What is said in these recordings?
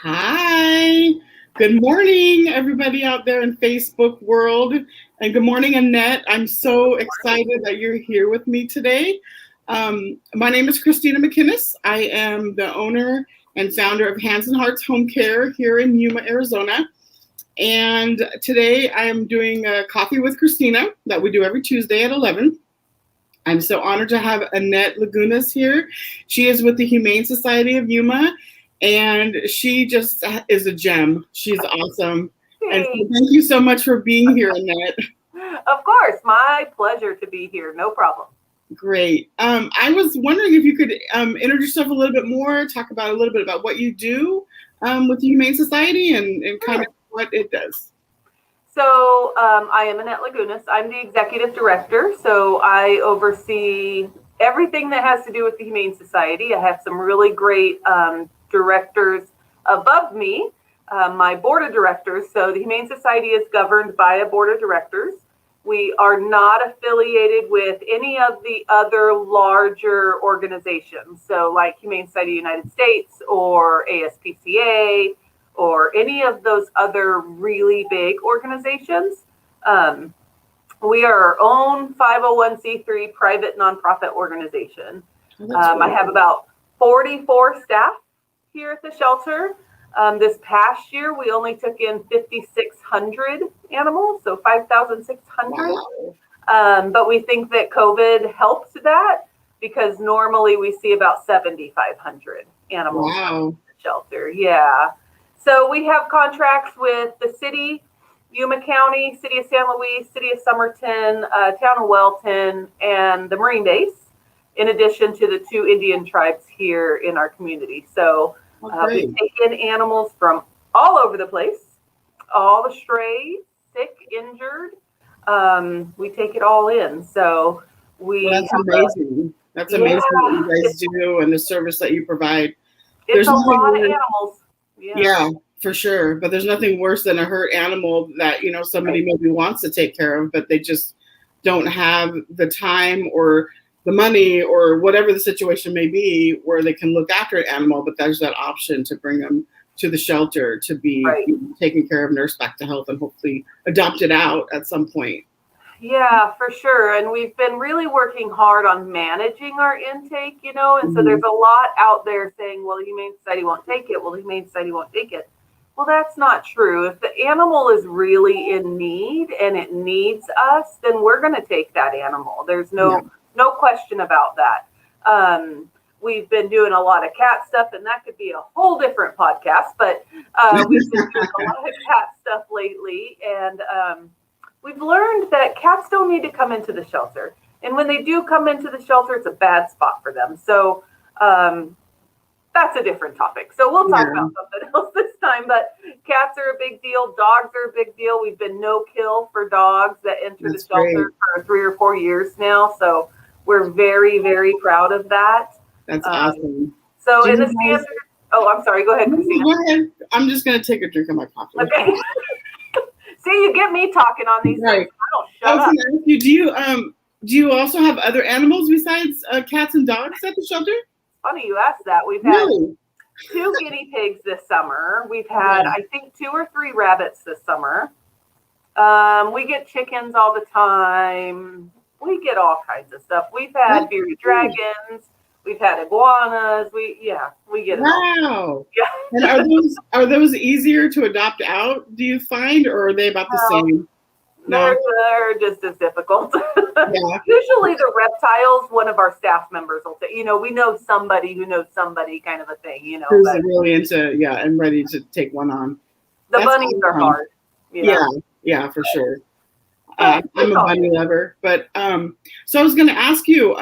Hi. Good morning, everybody out there in Facebook world. And good morning, Annette. I'm so excited that you're here with me today. My name is Cristina McInnes. I am the owner and founder of Hands and Hearts Home Care here in Yuma, Arizona. And today I am doing a coffee with Cristina that we do every Tuesday at 11. I'm so honored to have Annette Lagunas here. She is with the Humane Society of Yuma, and she just is a gem. She's awesome. And so thank you so much for being here, Annette. Of course, my pleasure to be here. No problem. Great. I was wondering if you could introduce yourself a little bit more, talk about a little bit about what you do with the Humane Society and kind of what it does. So I am Annette Lagunas. I'm the executive director. So I oversee everything that has to do with the Humane Society. I have some really great directors above me, my board of directors. So the Humane Society is governed by a board of directors. We are not affiliated with any of the other larger organizations. So like Humane Society United States or ASPCA, or any of those other really big organizations. We are our own 501c3 private nonprofit organization. I have about 44 staff here at the shelter. This past year, we only took in 5,600 animals, so 5,600. Wow. But we think that COVID helped that because normally we see about 7,500 animals in the shelter. Yeah. So we have contracts with the city, Yuma County, City of San Luis, City of Somerton, Town of Welton, and the Marine base, in addition to the 2 Indian tribes here in our community. So we take in animals from all over the place, all the strays, sick, injured. We take it all in. So that's amazing. That's amazing what you guys do and the service that you provide. There's a lot of animals. Yeah, for sure. But there's nothing worse than a hurt animal that, somebody maybe wants to take care of, but they just don't have the time or the money or whatever the situation may be where they can look after an animal. But there's that option to bring them to the shelter to be taken care of, nursed back to health, and hopefully adopted out at some point. Yeah, for sure. And we've been really working hard on managing our intake, and so there's a lot out there saying, well, the Humane Society won't take it. Well, the Humane Society won't take it. Well, that's not true. If the animal is really in need and it needs us, then we're going to take that animal. There's no question about that. We've been doing a lot of cat stuff, and that could be a whole different podcast, but we've been doing a lot of cat stuff lately. And we've learned that cats don't need to come into the shelter. And when they do come into the shelter, it's a bad spot for them. So that's a different topic. So we'll talk about something else this time. But cats are a big deal. Dogs are a big deal. We've been no kill for dogs that enter the shelter for 3 or 4 years now. So we're very, very proud of that. That's awesome. So in the standard, I'm sorry. Go ahead, Cristina. Go ahead. I'm just going to take a drink of my coffee. Okay. See, you get me talking on these things. I was going to ask you, do you also have other animals besides cats and dogs at the shelter? Funny you asked that. We've had 2 guinea pigs this summer. We've had, I think, 2 or 3 rabbits this summer. We get chickens all the time. We get all kinds of stuff. We've had bearded dragons. We've had iguanas. We get it. Wow. Yeah. And are those easier to adopt out, do you find, or are they about the same? No, they're just as difficult. Usually the reptiles, one of our staff members will say, we know somebody who knows somebody, kind of a thing, Who's really into, and ready to take one on. The bunnies are hard. Yeah, for sure. I'm a bunny lover. But so I was going to ask you,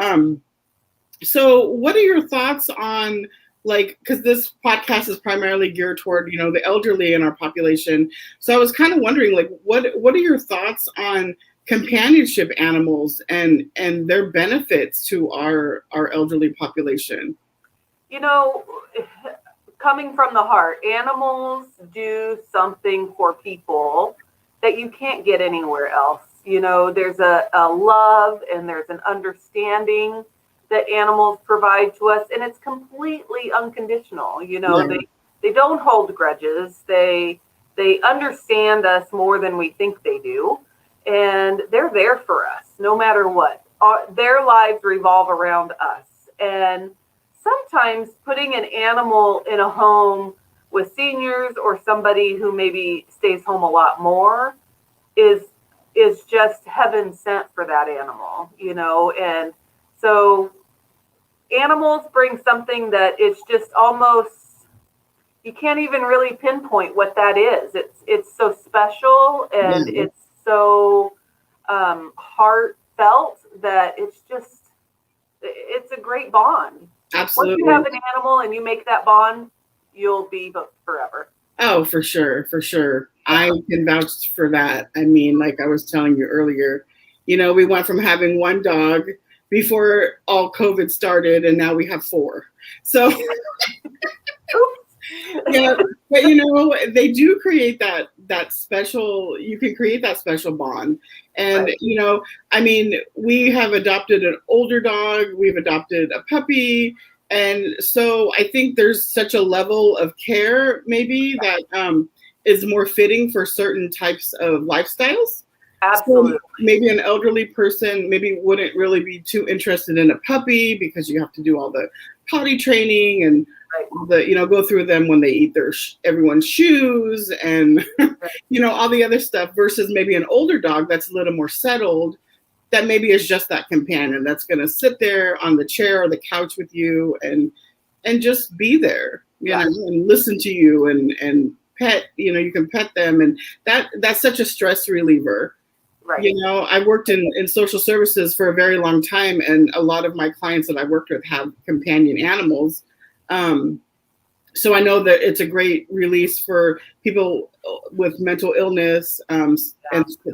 so what are your thoughts on, because this podcast is primarily geared toward, the elderly in our population. So I was kind of wondering, what are your thoughts on companionship animals and their benefits to our elderly population? Coming from the heart, animals do something for people that you can't get anywhere else. There's a love and there's an understanding that animals provide to us, and it's completely unconditional. they don't hold grudges. They understand us more than we think they do, and they're there for us no matter what. Their lives revolve around us, and sometimes putting an animal in a home with seniors or somebody who maybe stays home a lot more is just heaven sent for that animal, and so animals bring something that it's just almost, you can't even really pinpoint what that is. It's so special, and it's so heartfelt that it's a great bond. Absolutely. Once you have an animal and you make that bond, you'll be hooked forever. Oh, for sure, for sure. I can vouch for that. I mean, like I was telling you earlier, we went from having one dog before all COVID started, and now we have 4. So, yeah, but they do create that special. You can create that special bond, and right. I mean, we have adopted an older dog. We've adopted a puppy. And so I think there's such a level of care maybe that is more fitting for certain types of lifestyles. Absolutely. So maybe an elderly person maybe wouldn't really be too interested in a puppy because you have to do all the potty training and go through them when they eat everyone's shoes and all the other stuff, versus maybe an older dog that's a little more settled, that maybe is just that companion that's going to sit there on the chair or the couch with you and just be there, and listen to you and pet, you can pet them. And that's such a stress reliever. Right. I worked in social services for a very long time, and a lot of my clients that I worked with have companion animals. So I know that it's a great release for people with mental illness and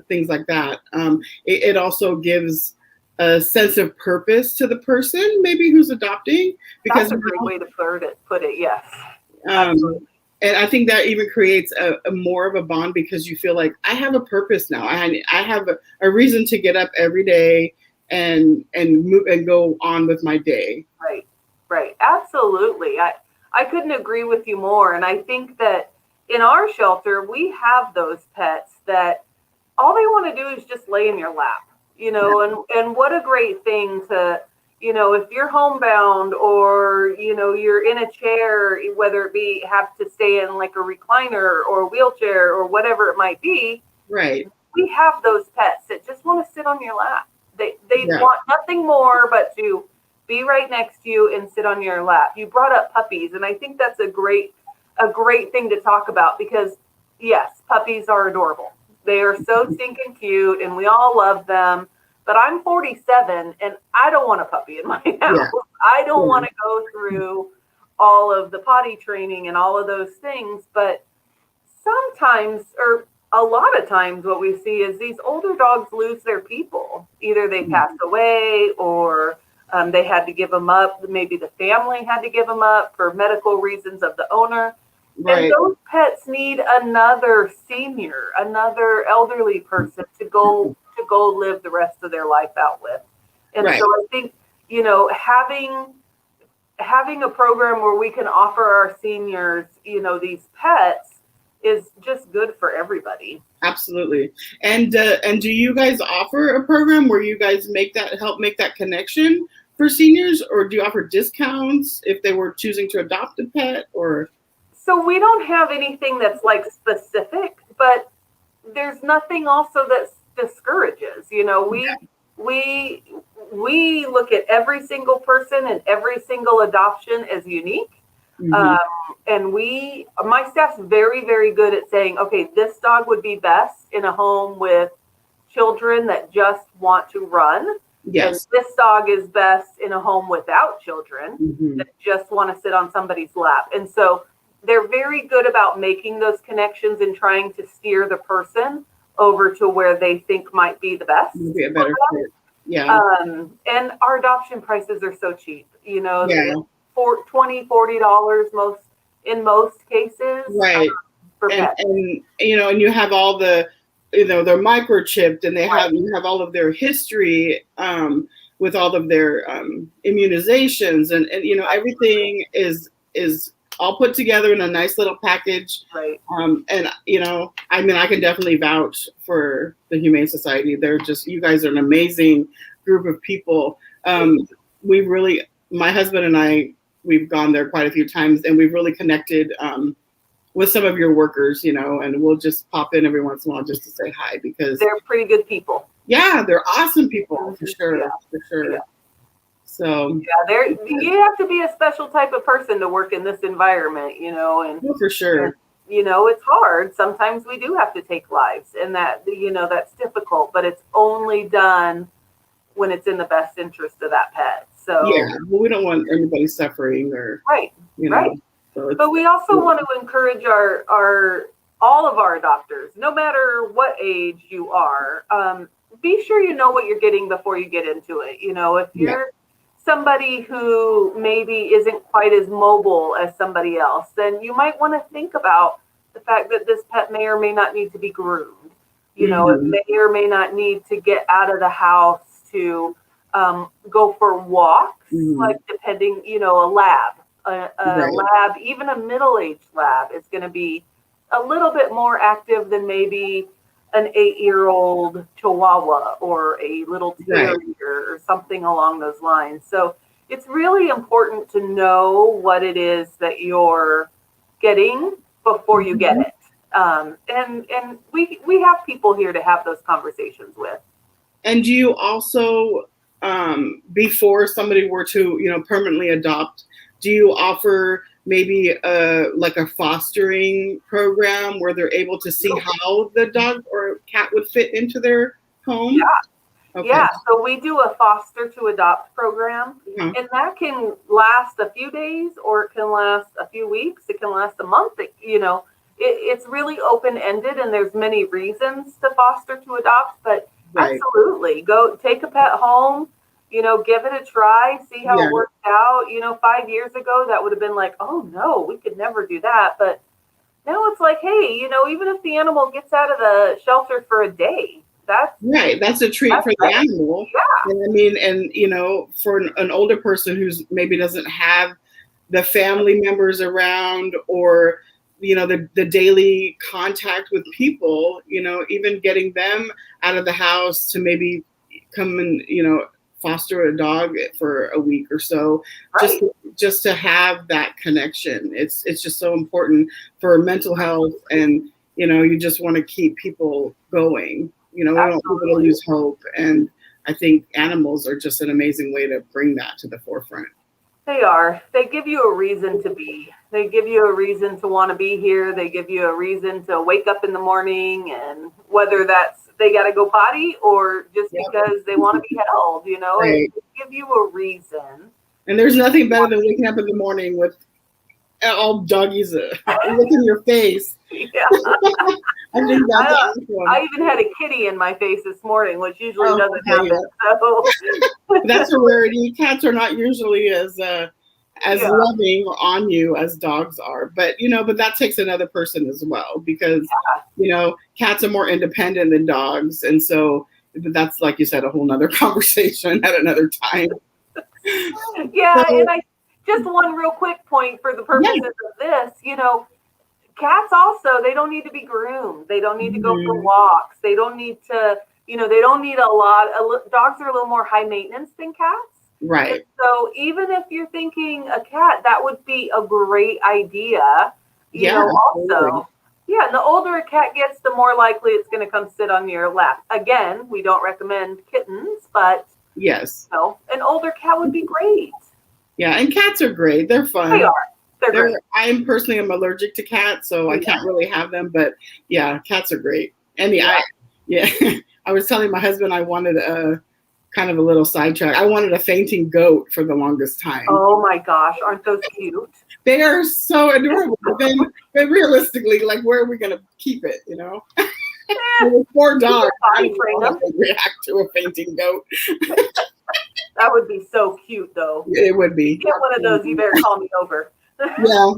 things like that. It also gives a sense of purpose to the person maybe who's adopting. Because that's a great way to put it. Yes. And I think that even creates a more of a bond, because you feel like I have a purpose now. I have a reason to get up every day and move and go on with my day. Right. Absolutely. I couldn't agree with you more. And I think that in our shelter, we have those pets that all they want to do is just lay in your lap, and what a great thing to, if you're homebound or, you're in a chair, whether it be have to stay in like a recliner or a wheelchair or whatever it might be. Right. We have those pets that just want to sit on your lap. They want nothing more but to be right next to you and sit on your lap. You brought up puppies, and I think that's a great thing to talk about, because yes, puppies are adorable. They are so stinking cute, and we all love them. But I'm 47, and I don't want a puppy in my house. Yeah. I don't want to go through all of the potty training and all of those things. But sometimes, or a lot of times, what we see is these older dogs lose their people. Either they pass away, or they had to give them up. Maybe the family had to give them up for medical reasons of the owner. Right. And those pets need another senior, another elderly person to go live the rest of their life out with. And so I think, having a program where we can offer our seniors, these pets is just good for everybody. Absolutely. And do you guys offer a program where you guys help make that connection for seniors, or do you offer discounts if they were choosing to adopt a pet? Or so we don't have anything that's like specific, but there's nothing also that discourages. We look at every single person and every single adoption as unique. Mm-hmm. And my staff's very, very good at saying, okay, this dog would be best in a home with children that just want to run. Yes. And this dog is best in a home without children that just want to sit on somebody's lap. And so they're very good about making those connections and trying to steer the person over to where they think might be the best. Be a better fit. Yeah. And our adoption prices are so cheap, for $20, $40 in most cases. Right. For pets. And you have all the, they're microchipped, and you have all of their history with all of their immunizations, and everything is all put together in a nice little package. Right. And I mean, I can definitely vouch for the Humane Society. They're just, you guys are an amazing group of people. We really, my husband and I, we've gone there quite a few times, and we've really connected with some of your workers, and we'll just pop in every once in a while just to say hi, because they're pretty good people. Yeah, they're awesome people, for sure. Yeah. For sure. Yeah. So you have to be a special type of person to work in this environment, and for sure. And, it's hard. Sometimes we do have to take lives, and that's difficult, but it's only done when it's in the best interest of that pet. So yeah, well, we don't want anybody suffering or right. So but we also want to encourage all of our adopters, no matter what age you are, be sure you know what you're getting before you get into it. If you're somebody who maybe isn't quite as mobile as somebody else, then you might want to think about the fact that this pet may or may not need to be groomed. It may or may not need to get out of the house to go for walks, like depending, a lab. A lab, even a middle-aged lab, is going to be a little bit more active than maybe an 8-year-old Chihuahua or a little terrier or something along those lines. So it's really important to know what it is that you're getting before you get it. And we have people here to have those conversations with. And do you also, before somebody were to, permanently adopt, do you offer maybe like a fostering program where they're able to see how the dog or cat would fit into their home? Yeah. Okay. Yeah. So we do a foster to adopt program, and that can last a few days, or it can last a few weeks. It can last a month. It's really open-ended, and there's many reasons to foster to adopt, but absolutely go take a pet home. Give it a try, see how it works out. 5 years ago, that would have been like, oh no, we could never do that. But now it's like, hey, even if the animal gets out of the shelter for a day, that's a treat for the animal. Yeah. And I mean, and for an older person who's maybe doesn't have the family members around, or the daily contact with people, even getting them out of the house to maybe come and foster a dog for a week or so, just to have that connection. It's just so important for mental health, and you just want to keep people going. We don't want people to lose hope, and I think animals are just an amazing way to bring that to the forefront. They are. They give you a reason to be. They give you a reason to want to be here. They give you a reason to wake up in the morning, and whether that's they got to go potty or just because they want to be held, they give you a reason. And there's nothing better than waking up in the morning with all doggies looking your face. Yeah. I think that's awesome. I even had a kitty in my face this morning, which usually doesn't happen. Yeah. So that's a rarity. Cats are not usually as loving on you as dogs are, but that takes another person as well, because cats are more independent than dogs, and so that's, like you said, a whole nother conversation at another time. And I just one real quick point for the purposes of this, cats also, they don't need to be groomed. They don't need to go for walks. They don't need to, they don't need a lot. Dogs are a little more high maintenance than cats. Right. And so even if you're thinking a cat, that would be a great idea, also. Yeah, and the older a cat gets, the more likely it's going to come sit on your lap. Again, we don't recommend kittens, but yes, an older cat would be great. Yeah, and cats are great. They're fun. They are. They're great. I'm personally allergic to cats, so I can't really have them. But yeah, cats are great. And I was telling my husband I wanted a kind of a little sidetrack. I wanted a fainting goat for the longest time. Oh my gosh, aren't those cute? They are so adorable. But realistically, like, where are we going to keep it? With 4 dogs, I don't know how they react to a fainting goat. That would be so cute, though. It would be. Get one of those. You better call me over. Yeah.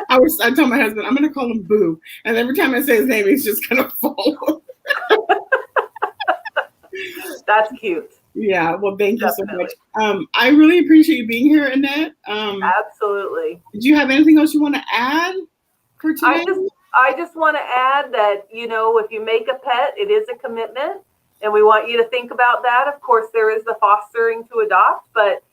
I told my husband, I'm going to call him Boo. And every time I say his name, he's just going to fall. That's cute. Yeah, well, thank you so much. Definitely. I really appreciate you being here, Annette. Absolutely. Did you have anything else you want to add for I today? just I just want to add that, if you make a pet, it is a commitment, and we want you to think about that. Of course, there is the fostering to adopt, but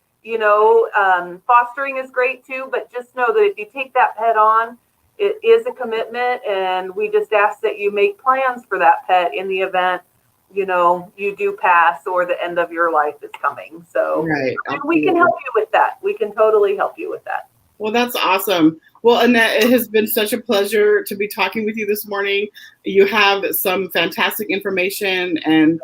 fostering is great too. But just know that if you take that pet on, it is a commitment, and we just ask that you make plans for that pet in the event you do pass or the end of your life is coming. So Right, we can absolutely. help you with that. We can totally help you with that. Well, that's awesome. Well, Annette, it has been such a pleasure to be talking with you this morning. You have some fantastic information, and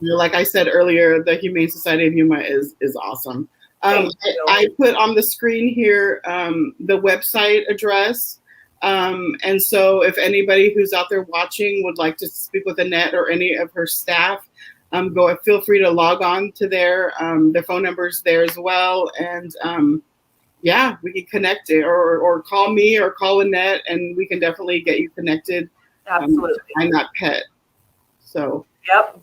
like I said earlier, the Humane Society of Yuma is awesome. I put on the screen here the website address. And so if anybody who's out there watching would like to speak with Annette or any of her staff, feel free to log on to their phone numbers there as well. And yeah, we can connect it or call me or call Annette, and we can definitely get you connected. Absolutely. To find that pet. So. Yep.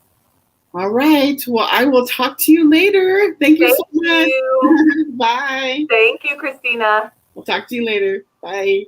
All right. Well, I will talk to you later. Thank you so much. You. Bye. Thank you, Cristina. We'll talk to you later. Bye.